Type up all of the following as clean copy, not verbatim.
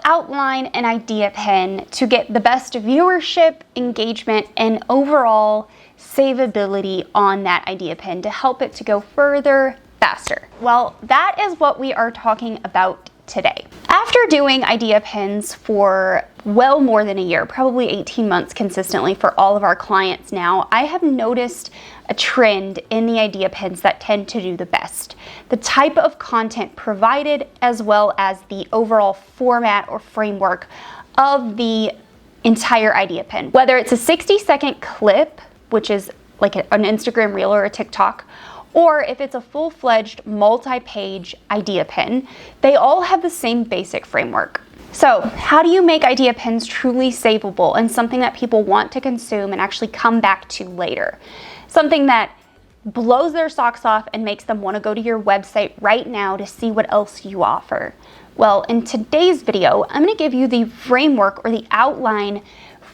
outline an idea pin to get the best viewership, engagement, and overall savability on that idea pin to help it to go further faster? Well, that is what we are talking about today. After doing idea pins for well more than a year, probably 18 months consistently for all of our clients now, I have noticed a trend in the idea pins that tend to do the best. The type of content provided, as well as the overall format or framework of the entire idea pin. Whether it's a 60-second clip, which is like an Instagram reel or a TikTok, or if it's a full-fledged multi-page idea pin, they all have the same basic framework. So how do you make idea pins truly savable and something that people want to consume and actually come back to later? Something that blows their socks off and makes them want to go to your website right now to see what else you offer. Well, in today's video, I'm going to give you the framework or the outline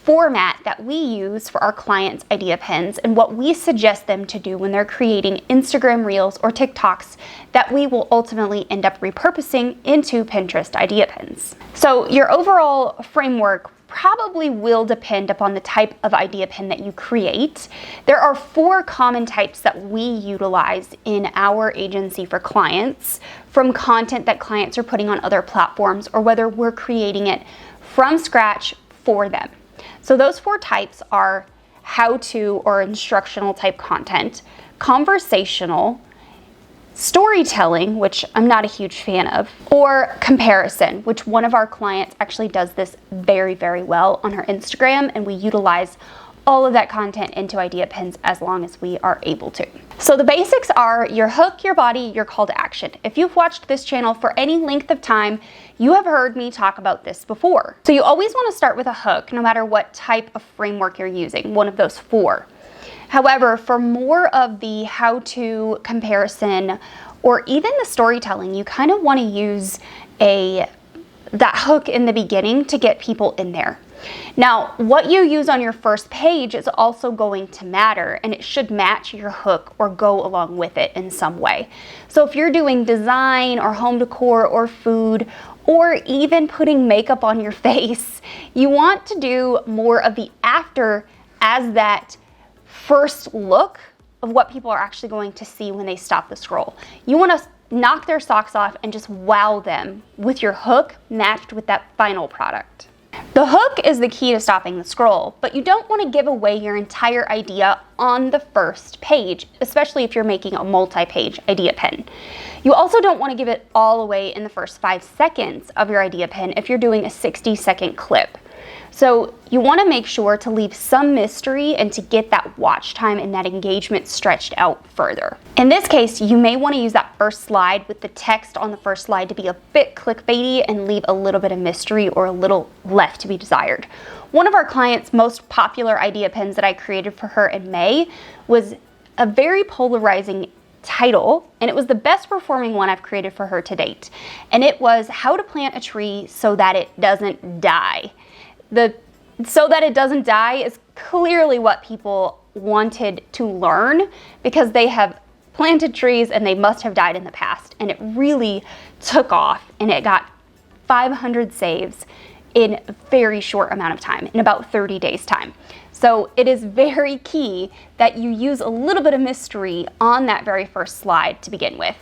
format that we use for our clients' idea pins and what we suggest them to do when they're creating Instagram Reels or TikToks that we will ultimately end up repurposing into Pinterest idea pins. So your overall framework probably will depend upon the type of idea pin that you create. There are 4 common types that we utilize in our agency for clients, from content that clients are putting on other platforms or whether we're creating it from scratch for them. So those 4 types are how-to or instructional type content, conversational, storytelling, which I'm not a huge fan of, or comparison, which one of our clients actually does this very, very well on her Instagram, and we utilize all of that content into idea pins as long as we are able to. So the basics are your hook, your body, your call to action. If you've watched this channel for any length of time, you have heard me talk about this before. So you always want to start with a hook, no matter what type of framework you're using, one of those 4. However, for more of the how-to, comparison, or even the storytelling, you kind of want to use that hook in the beginning to get people in there. Now, what you use on your first page is also going to matter, and it should match your hook or go along with it in some way. So if you're doing design or home decor or food, or even putting makeup on your face, you want to do more of the after as that first look of what people are actually going to see when they stop the scroll. You want to knock their socks off and just wow them with your hook matched with that final product. The hook is the key to stopping the scroll, but you don't want to give away your entire idea on the first page, especially if you're making a multi-page idea pin. You also don't want to give it all away in the first 5 seconds of your idea pin if you're doing a 60-second clip. So you want to make sure to leave some mystery and to get that watch time and that engagement stretched out further. In this case, you may want to use that first slide with the text on the first slide to be a bit clickbaity and leave a little bit of mystery or a little left to be desired. One of our clients' most popular idea pins that I created for her in May was a very polarizing title, and it was the best performing one I've created for her to date. And it was how to plant a tree so that it doesn't die. So that it doesn't die is clearly what people wanted to learn because they have planted trees and they must have died in the past. And it really took off, and it got 500 saves in a very short amount of time, in about 30 days time. So it is very key that you use a little bit of mystery on that very first slide to begin with.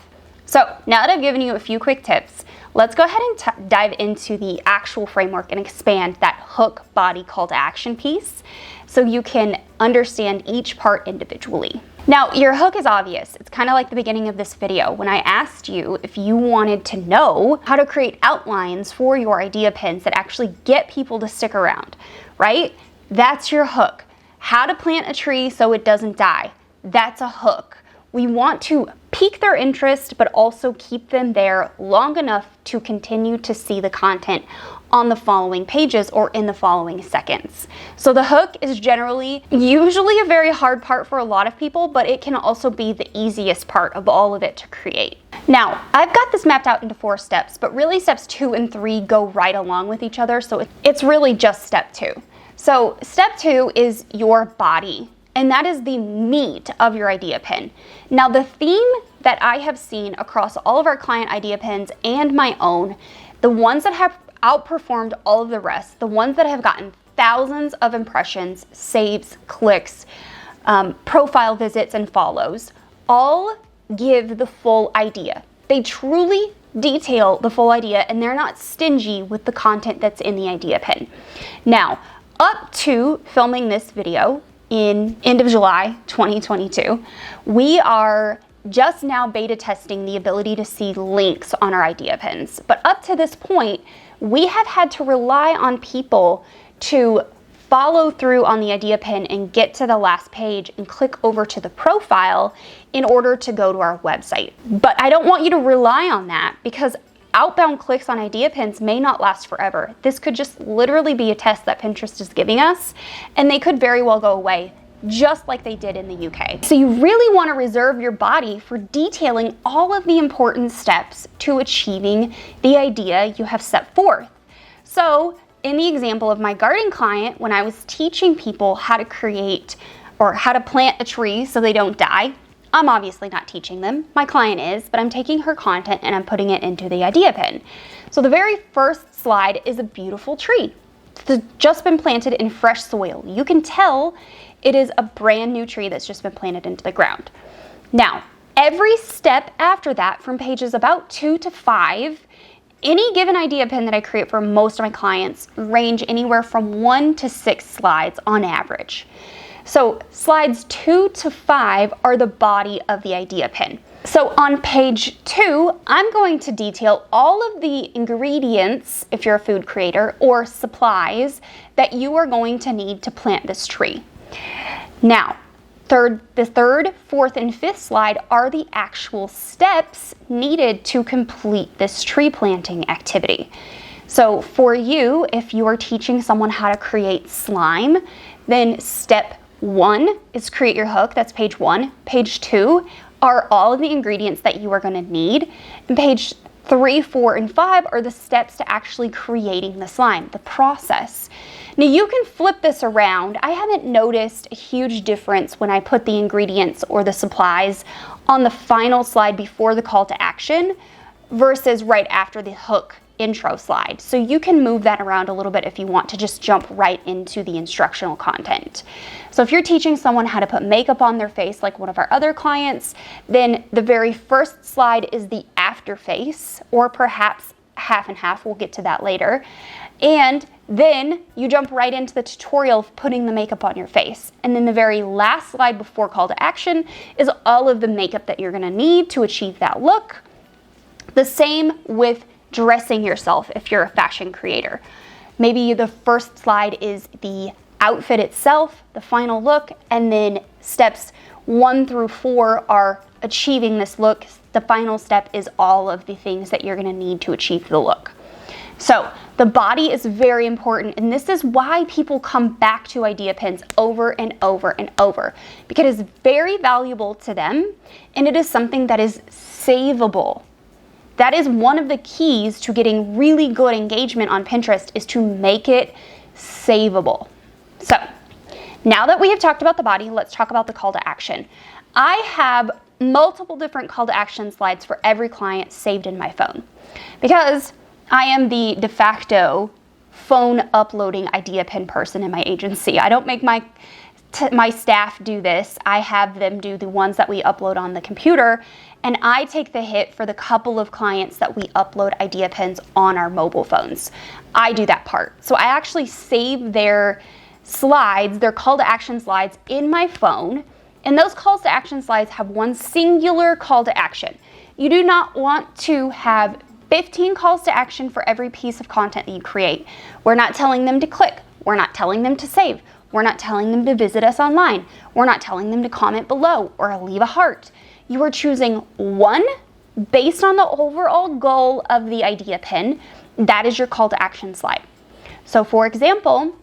So now that I've given you a few quick tips, let's go ahead and dive into the actual framework and expand that hook, body, call to action piece so you can understand each part individually. Now, your hook is obvious. It's kind of like the beginning of this video when I asked you if you wanted to know how to create outlines for your idea pins that actually get people to stick around, right? That's your hook. How to plant a tree so it doesn't die. That's a hook. We want to pique their interest, but also keep them there long enough to continue to see the content on the following pages or in the following seconds. So the hook is usually a very hard part for a lot of people, but it can also be the easiest part of all of it to create. Now, I've got this mapped out into 4 steps, but really steps 2 and 3 go right along with each other, so it's really just step 2. So step 2 is your body, and that is the meat of your idea pin. Now, the theme that I have seen across all of our client idea pins and my own, the ones that have outperformed all of the rest, the ones that have gotten thousands of impressions, saves, clicks, profile visits, and follows, all give the full idea. They truly detail the full idea, and they're not stingy with the content that's in the idea pin. Now, up to filming this video in end of July 2022, we are just now beta testing the ability to see links on our idea pins. But up to this point, we have had to rely on people to follow through on the idea pin and get to the last page and click over to the profile in order to go to our website. But I don't want you to rely on that, because outbound clicks on idea pins may not last forever. This could just literally be a test that Pinterest is giving us, and they could very well go away, just like they did in the UK. So you really want to reserve your body for detailing all of the important steps to achieving the idea you have set forth. So in the example of my garden client, when I was teaching people how to create or how to plant a tree so they don't die, I'm obviously not teaching them, my client is, but I'm taking her content and I'm putting it into the idea pin. So the very first slide is a beautiful tree. It's just been planted in fresh soil. You can tell it is a brand new tree that's just been planted into the ground. Now, every step after that, from pages about 2 to 5, any given idea pin that I create for most of my clients range anywhere from 1 to 6 slides on average. So slides 2 to 5 are the body of the idea pin. So on page 2, I'm going to detail all of the ingredients, if you're a food creator, or supplies that you are going to need to plant this tree. Now, the third, fourth, and fifth slide are the actual steps needed to complete this tree planting activity. So for you, if you are teaching someone how to create slime, then step 1 is create your hook. That's page 1. Page 2 are all of the ingredients that you are going to need. And page 3, 4, and 5 are the steps to actually creating the slime, the process. Now you can flip this around. I haven't noticed a huge difference when I put the ingredients or the supplies on the final slide before the call to action versus right after the hook intro slide. So you can move that around a little bit if you want to just jump right into the instructional content. So if you're teaching someone how to put makeup on their face, like one of our other clients, then the very first slide is the after face, or perhaps half and half. We'll get to that later. And then you jump right into the tutorial of putting the makeup on your face. And then the very last slide before call to action is all of the makeup that you're gonna need to achieve that look. The same with dressing yourself if you're a fashion creator. Maybe the first slide is the outfit itself, the final look, and then steps 1 through 4 are achieving this look. The final step is all of the things that you're gonna need to achieve the look. So the body is very important, and this is why people come back to idea pins over and over and over, because it's very valuable to them, and it is something that is savable. That is one of the keys to getting really good engagement on Pinterest, is to make it savable. So now that we have talked about the body, let's talk about the call to action. I have multiple different call to action slides for every client saved in my phone, because I am the de facto phone uploading idea pin person in my agency. I don't make my staff do this. I have them do the ones that we upload on the computer, and I take the hit for the couple of clients that we upload idea pins on our mobile phones. I do that part. So I actually save their slides, their call to action slides, in my phone, and those calls to action slides have one singular call to action. You do not want to have 15 calls to action for every piece of content that you create. We're not telling them to click. We're not telling them to save. We're not telling them to visit us online. We're not telling them to comment below or leave a heart. You are choosing one based on the overall goal of the idea pin. That is your call to action slide. So for example,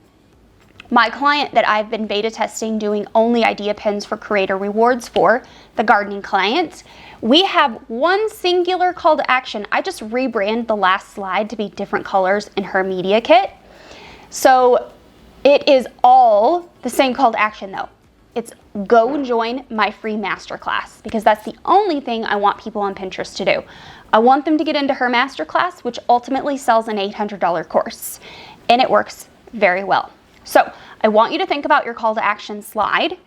my client that I've been beta testing doing only idea pins for creator rewards for, the gardening client, we have one singular call to action. I just rebrand the last slide to be different colors in her media kit. So it is all the same call to action though. It's go join my free masterclass, because that's the only thing I want people on Pinterest to do. I want them to get into her masterclass, which ultimately sells an $800 course, and it works very well. So I want you to think about your call to action slide,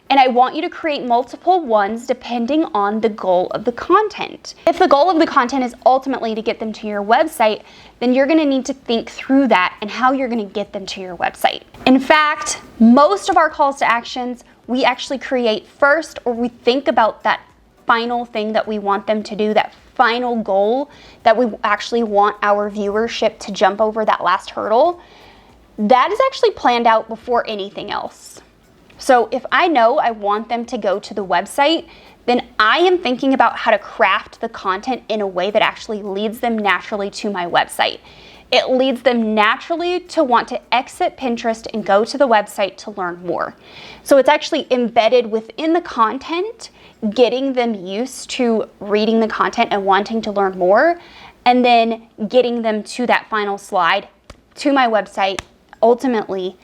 and I want you to create multiple ones depending on the goal of the content. If the goal of the content is ultimately to get them to your website, then you're gonna need to think through that and how you're gonna get them to your website. In fact, most of our calls to actions, we actually create first, or we think about that final thing that we want them to do, that final goal that we actually want our viewership to jump over that last hurdle. That is actually planned out before anything else. So if I know I want them to go to the website, then I am thinking about how to craft the content in a way that actually leads them naturally to my website. It leads them naturally to want to exit Pinterest and go to the website to learn more. So it's actually embedded within the content, getting them used to reading the content and wanting to learn more, and then getting them to that final slide, to my website, ultimately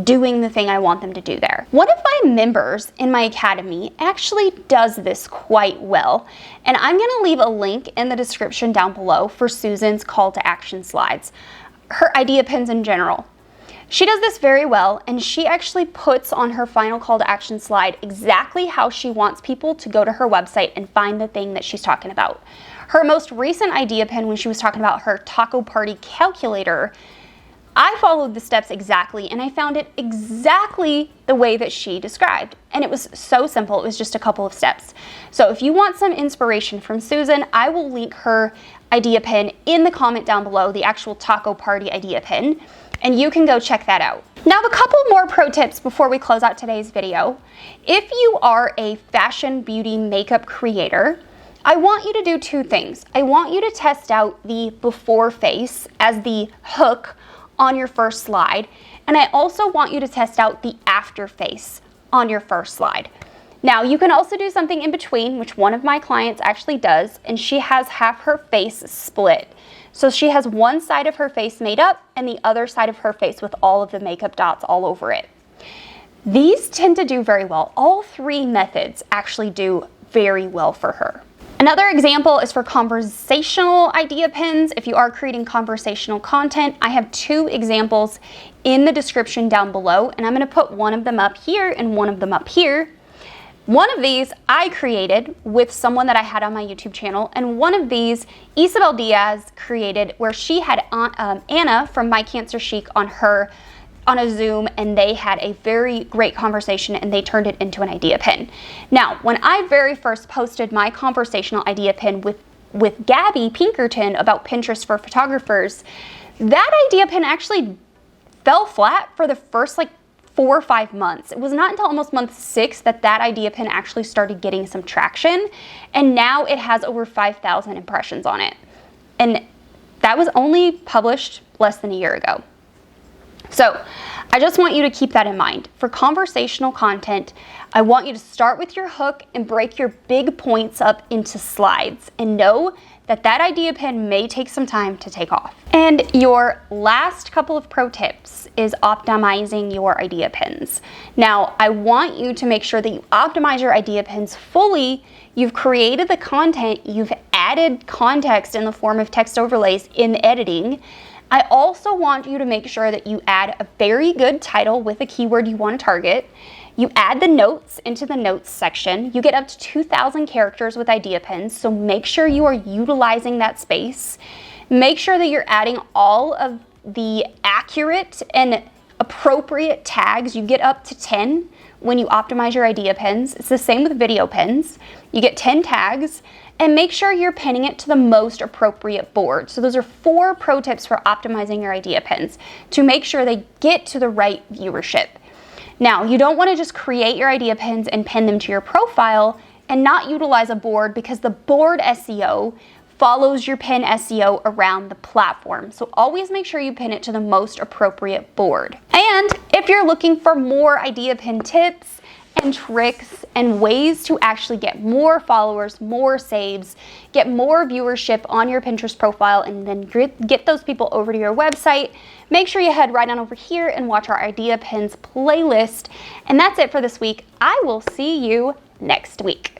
doing the thing I want them to do there. One of my members in my academy actually does this quite well, and I'm gonna leave a link in the description down below for Susan's call to action slides, her idea pins in general. She does this very well, and she actually puts on her final call to action slide exactly how she wants people to go to her website and find the thing that she's talking about. Her most recent idea pin, when she was talking about her taco party calculator, I followed the steps exactly, and I found it exactly the way that she described. And it was so simple. It was just a couple of steps. So if you want some inspiration from Susan, I will link her idea pin in the comment down below, the actual taco party idea pin, and you can go check that out. Now, a couple more pro tips before we close out today's video. If you are a fashion, beauty, makeup creator, I want you to do two things. I want you to test out the before face as the hook on your first slide, and I also want you to test out the after face on your first slide. Now, you can also do something in between, which one of my clients actually does, and she has half her face split. So she has one side of her face made up and the other side of her face with all of the makeup dots all over it. These tend to do very well. All three methods actually do very well for her. Another example is for conversational idea pins. If you are creating conversational content, I have two examples in the description down below, and I'm gonna put one of them up here and one of them up here. One of these I created with someone that I had on my YouTube channel, and one of these Isabel Diaz created where she had Anna from My Cancer Chic on a Zoom, and they had a very great conversation and they turned it into an idea pin. Now, when I very first posted my conversational idea pin with Gabby Pinkerton about Pinterest for photographers, that idea pin actually fell flat for the first 4 or 5 months. It was not until almost month 6 that idea pin actually started getting some traction, and now it has over 5,000 impressions on it. And that was only published less than a year ago. So I just want you to keep that in mind. For conversational content, I want you to start with your hook and break your big points up into slides, and know that idea pin may take some time to take off. And your last couple of pro tips is optimizing your idea pins. Now, I want you to make sure that you optimize your idea pins fully. You've created the content, you've added context in the form of text overlays in editing. I also want you to make sure that you add a very good title with a keyword you want to target. You add the notes into the notes section. You get up to 2,000 characters with idea pins, so make sure you are utilizing that space. Make sure that you're adding all of the accurate and appropriate tags. You get up to 10 when you optimize your idea pins. It's the same with video pins. You get 10 tags, and make sure you're pinning it to the most appropriate board. So those are 4 pro tips for optimizing your idea pins to make sure they get to the right viewership. Now, you don't want to just create your idea pins and pin them to your profile and not utilize a board, because the board SEO follows your pin SEO around the platform. So always make sure you pin it to the most appropriate board. And if you're looking for more idea pin tips and tricks and ways to actually get more followers, more saves, get more viewership on your Pinterest profile, and then get those people over to your website, make sure you head right on over here and watch our Idea Pins playlist. And that's it for this week. I will see you next week.